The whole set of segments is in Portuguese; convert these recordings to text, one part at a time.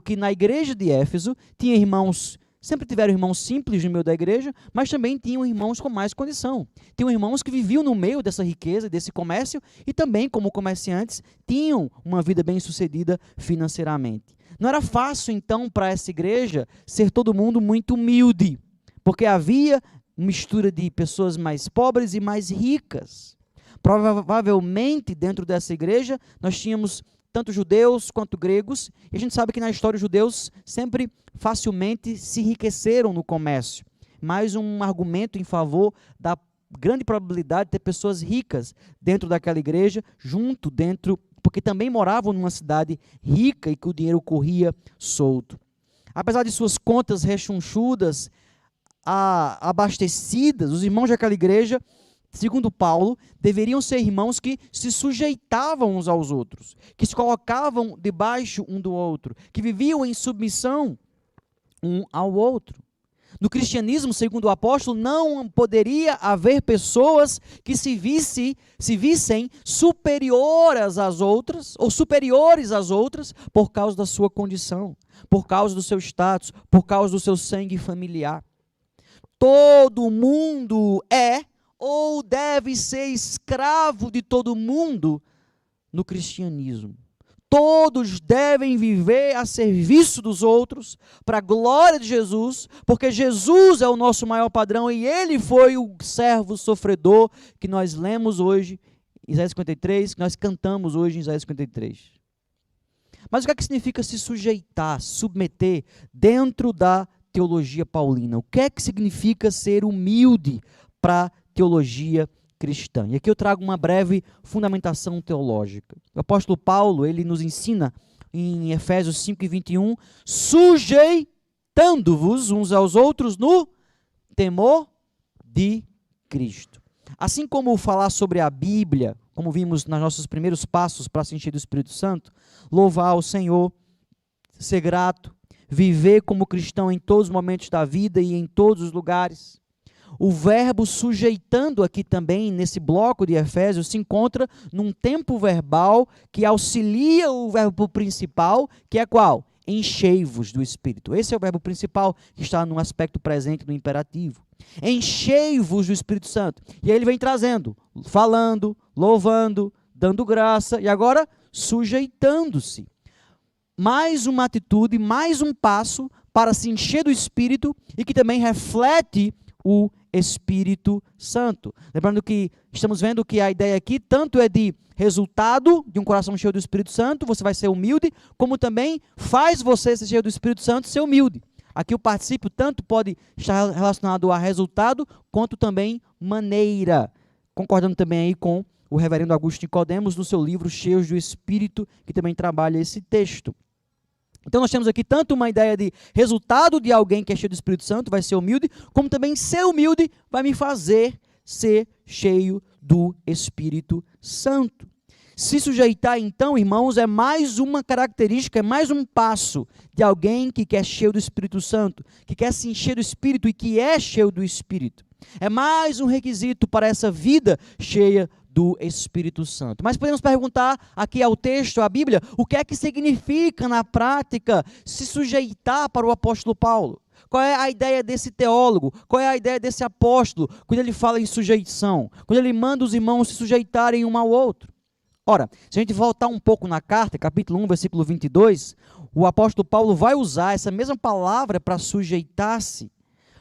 que na igreja de Éfeso tinha irmãos, sempre tiveram irmãos simples no meio da igreja, mas também tinham irmãos com mais condição. Tinham irmãos que viviam no meio dessa riqueza, desse comércio, e também, como comerciantes, tinham uma vida bem-sucedida financeiramente. Não era fácil, então, para essa igreja ser todo mundo muito humilde, porque havia mistura de pessoas mais pobres e mais ricas. Provavelmente, dentro dessa igreja, nós tínhamos tanto judeus quanto gregos, e a gente sabe que na história os judeus sempre facilmente se enriqueceram no comércio. Mais um argumento em favor da grande probabilidade de ter pessoas ricas dentro daquela igreja, porque também moravam numa cidade rica e que o dinheiro corria solto. Apesar de suas contas rechonchudas, abastecidas, os irmãos daquela igreja, segundo Paulo, deveriam ser irmãos que se sujeitavam uns aos outros, que se colocavam debaixo um do outro, que viviam em submissão um ao outro. No cristianismo, segundo o apóstolo, não poderia haver pessoas que se vissem superiores às outras, ou superiores às outras, por causa da sua condição, por causa do seu status, por causa do seu sangue familiar. Todo mundo é ou deve ser escravo de todo mundo no cristianismo. Todos devem viver a serviço dos outros, para a glória de Jesus, porque Jesus é o nosso maior padrão e ele foi o servo sofredor que nós lemos hoje em Isaías 53, que nós cantamos hoje em Isaías 53. Mas o que é que significa se sujeitar, submeter dentro da teologia paulina? O que é que significa ser humilde para a teologia cristã? E aqui eu trago uma breve fundamentação teológica. O apóstolo Paulo, ele nos ensina em Efésios 5:21, sujeitando-vos uns aos outros no temor de Cristo. Assim como falar sobre a Bíblia, como vimos nos nossos primeiros passos para se encher do Espírito Santo, louvar ao Senhor, ser grato, viver como cristão em todos os momentos da vida e em todos os lugares. O verbo sujeitando aqui também, nesse bloco de Efésios, se encontra num tempo verbal que auxilia o verbo principal, que é qual? Enchei-vos do Espírito. Esse é o verbo principal que está no aspecto presente do imperativo. Enchei-vos do Espírito Santo. E aí ele vem trazendo, falando, louvando, dando graça e agora sujeitando-se. Mais uma atitude, mais um passo para se encher do Espírito e que também reflete o Espírito Santo. Lembrando que estamos vendo que a ideia aqui tanto é de resultado de um coração cheio do Espírito Santo, você vai ser humilde, como também faz você ser cheio do Espírito Santo ser humilde. Aqui o particípio tanto pode estar relacionado a resultado, quanto também maneira. Concordando também aí com o reverendo Augusto Nicodemos no seu livro Cheios do Espírito, que também trabalha esse texto. Então nós temos aqui tanto uma ideia de resultado de alguém que é cheio do Espírito Santo, vai ser humilde, como também ser humilde vai me fazer ser cheio do Espírito Santo. Se sujeitar então, irmãos, é mais uma característica, é mais um passo de alguém que é cheio do Espírito Santo, que quer se encher do Espírito e que é cheio do Espírito. É mais um requisito para essa vida cheia do Espírito Santo. Mas podemos perguntar aqui ao texto, à Bíblia, o que é que significa na prática se sujeitar para o apóstolo Paulo? Qual é a ideia desse teólogo? Qual é a ideia desse apóstolo quando ele fala em sujeição? Quando ele manda os irmãos se sujeitarem um ao outro? Ora, se a gente voltar um pouco na carta, capítulo 1, versículo 22, o apóstolo Paulo vai usar essa mesma palavra para sujeitar-se,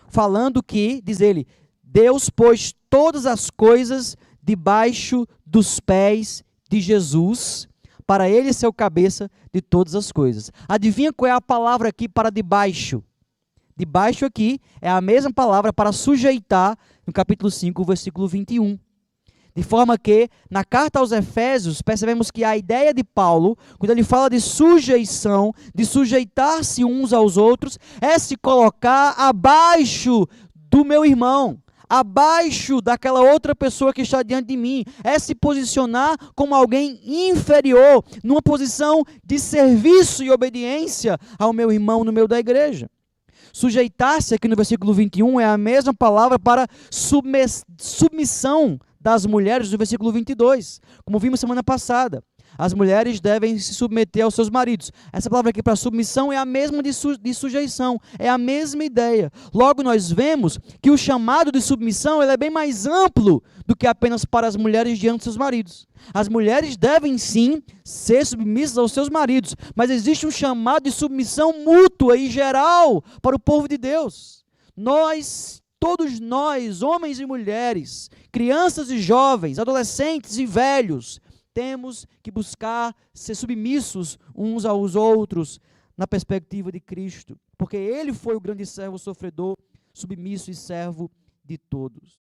falando que, diz ele, Deus pôs todas as coisas debaixo dos pés de Jesus, para ele ser o cabeça de todas as coisas. Adivinha qual é a palavra aqui para debaixo? Debaixo aqui é a mesma palavra para sujeitar, no capítulo 5, versículo 21. De forma que, na carta aos Efésios, percebemos que a ideia de Paulo, quando ele fala de sujeição, de sujeitar-se uns aos outros, é se colocar abaixo do meu irmão, abaixo daquela outra pessoa que está diante de mim, é se posicionar como alguém inferior, numa posição de serviço e obediência ao meu irmão no meio da igreja. Sujeitar-se aqui no versículo 21 é a mesma palavra para submissão das mulheres do versículo 22, como vimos semana passada. As mulheres devem se submeter aos seus maridos. Essa palavra aqui para submissão é a mesma de sujeição, é a mesma ideia. Logo, nós vemos que o chamado de submissão ele é bem mais amplo do que apenas para as mulheres diante dos seus maridos. As mulheres devem sim ser submissas aos seus maridos, mas existe um chamado de submissão mútua e geral para o povo de Deus. Todos nós, homens e mulheres, crianças e jovens, adolescentes e velhos, temos que buscar ser submissos uns aos outros na perspectiva de Cristo, porque Ele foi o grande servo sofredor, submisso e servo de todos.